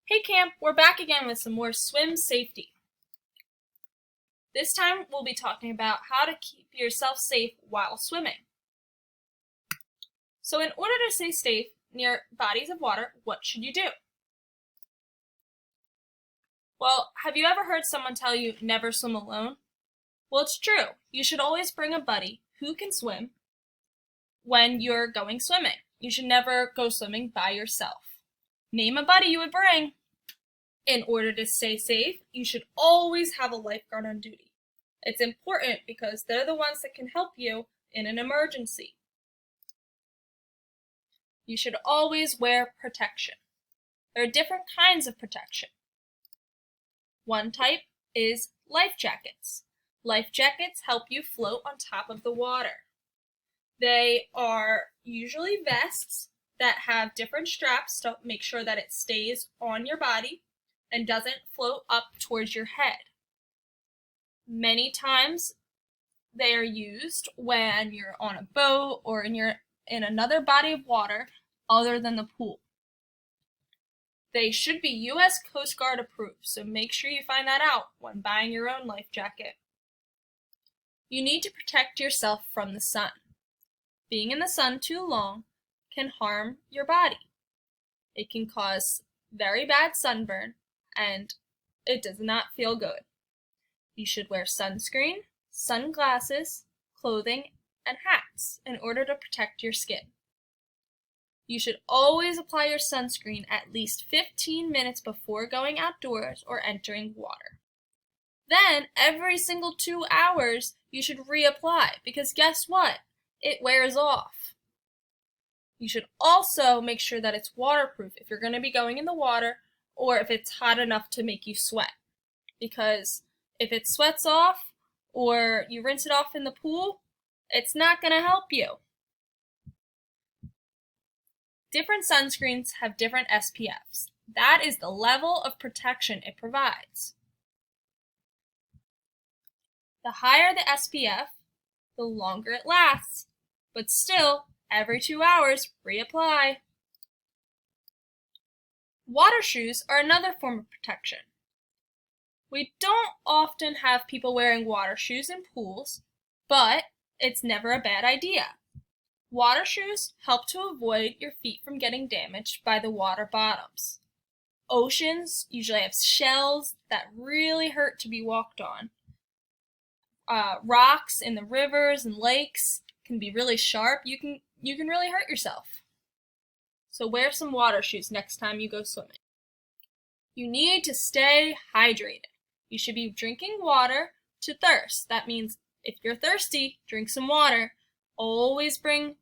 Hey Camp, we're back again with some more swim safety. This time we'll be talking about how to keep yourself safe while swimming. So in order to stay safe near bodies of water, what should you do? Well, have you ever heard someone tell you never swim alone? Well, it's true. You should always bring a buddy who can swim when you're going swimming. You should never go swimming by yourself. Name a buddy you would bring. In order to stay safe, you should always have a lifeguard on duty. It's important because they're the ones that can help you in an emergency. You should always wear protection. There are different kinds of protection. One type is life jackets. Life jackets help you float on top of the water. They are usually vests that have different straps to make sure that it stays on your body and doesn't float up towards your head. Many times they are used when you're on a boat or in another body of water other than the pool. They should be U.S. Coast Guard approved, so make sure you find that out when buying your own life jacket. You need to protect yourself from the sun. Being in the sun too long can harm your body. It can cause very bad sunburn, and it does not feel good. You should wear sunscreen, sunglasses, clothing, and hats in order to protect your skin. You should always apply your sunscreen at least 15 minutes before going outdoors or entering water. Then, every single 2 hours, you should reapply because guess what? It wears off. You should also make sure that it's waterproof if you're going to be going in the water or if it's hot enough to make you sweat. Because if it sweats off or you rinse it off in the pool, it's not going to help you. Different sunscreens have different SPFs. That is the level of protection it provides. The higher the SPF, the longer it lasts. But still, every 2 hours, reapply. Water shoes are another form of protection. We don't often have people wearing water shoes in pools, but it's never a bad idea. Water shoes help to avoid your feet from getting damaged by the water bottoms. Oceans usually have shells that really hurt to be walked on. Rocks in the rivers and lakes can be really sharp. You can really hurt yourself. So wear some water shoes next time you go swimming. You need to stay hydrated. You should be drinking water to thirst. That means if you're thirsty, drink some water. Always bring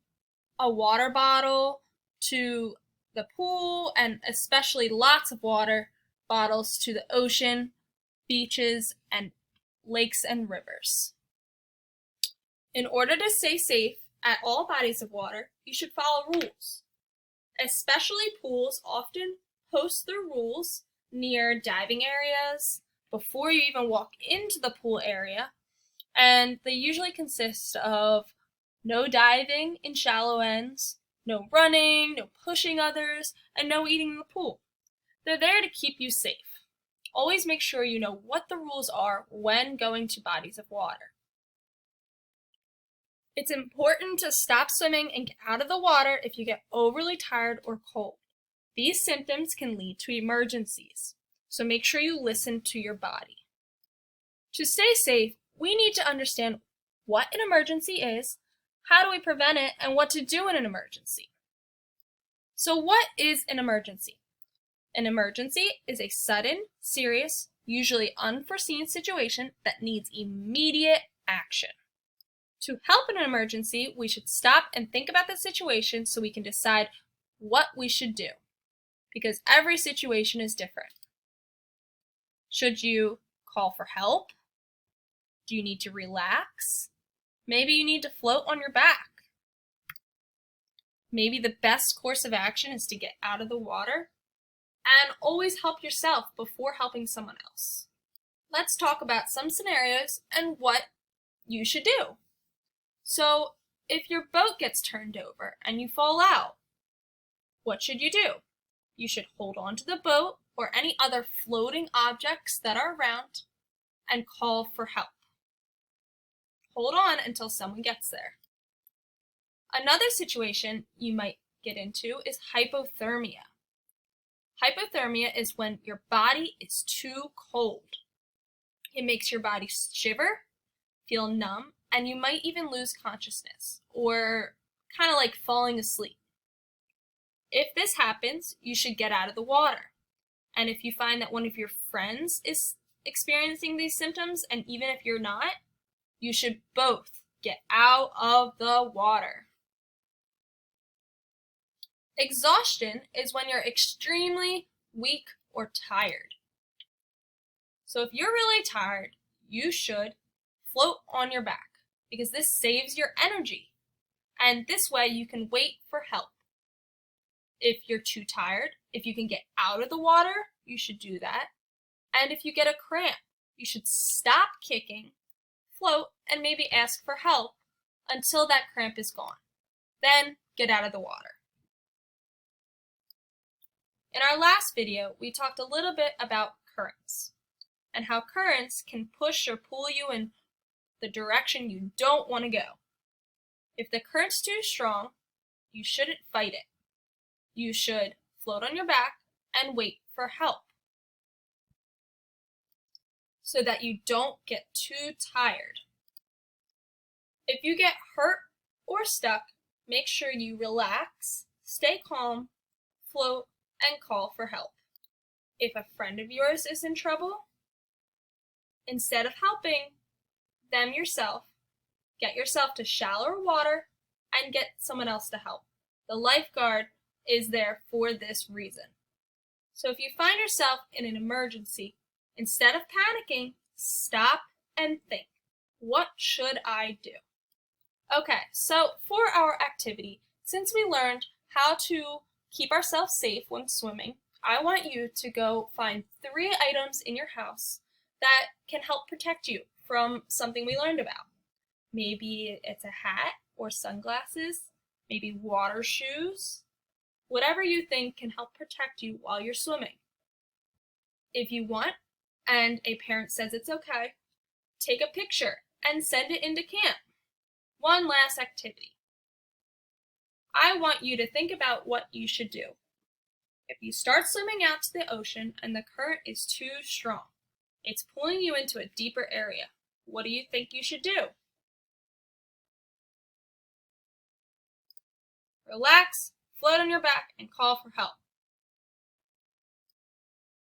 a water bottle to the pool and especially lots of water bottles to the ocean, beaches, and lakes and rivers. In order to stay safe at all bodies of water, you should follow rules. Especially pools often post their rules near diving areas before you even walk into the pool area, and they usually consist of no diving in shallow ends, no running, no pushing others, and no eating in the pool. They're there to keep you safe. Always make sure you know what the rules are when going to bodies of water. It's important to stop swimming and get out of the water if you get overly tired or cold. These symptoms can lead to emergencies, so make sure you listen to your body. To stay safe, we need to understand what an emergency is, how do we prevent it, and what to do in an emergency. So what is an emergency? An emergency is a sudden, serious, usually unforeseen situation that needs immediate action. To help in an emergency, we should stop and think about the situation so we can decide what we should do, because every situation is different. Should you call for help? Do you need to relax? Maybe you need to float on your back. Maybe the best course of action is to get out of the water, and always help yourself before helping someone else. Let's talk about some scenarios and what you should do. So, if your boat gets turned over and you fall out, what should you do? You should hold on to the boat or any other floating objects that are around and call for help. Hold on until someone gets there. Another situation you might get into is hypothermia. Hypothermia is when your body is too cold. It makes your body shiver, feel numb, and you might even lose consciousness, or kind of like falling asleep. If this happens, you should get out of the water. And if you find that one of your friends is experiencing these symptoms, and even if you're not, you should both get out of the water. Exhaustion is when you're extremely weak or tired. So if you're really tired, you should float on your back because this saves your energy. And this way you can wait for help. If you're too tired, if you can get out of the water, you should do that. And if you get a cramp, you should stop kicking, float, and maybe ask for help until that cramp is gone. Then get out of the water. In our last video, we talked a little bit about currents and how currents can push or pull you in the direction you don't want to go. If the current's too strong, you shouldn't fight it. You should float on your back and wait for help so that you don't get too tired. If you get hurt or stuck, make sure you relax, stay calm, float, and call for help. If a friend of yours is in trouble, instead of helping them yourself, get yourself to shallower water and get someone else to help. The lifeguard is there for this reason. So if you find yourself in an emergency, instead of panicking, stop and think, what should I do? Okay, so for our activity, since we learned how to keep ourselves safe when swimming, I want you to go find 3 items in your house that can help protect you from something we learned about. Maybe it's a hat or sunglasses, maybe water shoes, whatever you think can help protect you while you're swimming. If you want, and a parent says it's okay, take a picture and send it into camp. One last activity. I want you to think about what you should do. If you start swimming out to the ocean and the current is too strong, it's pulling you into a deeper area, what do you think you should do? Relax, float on your back, and call for help.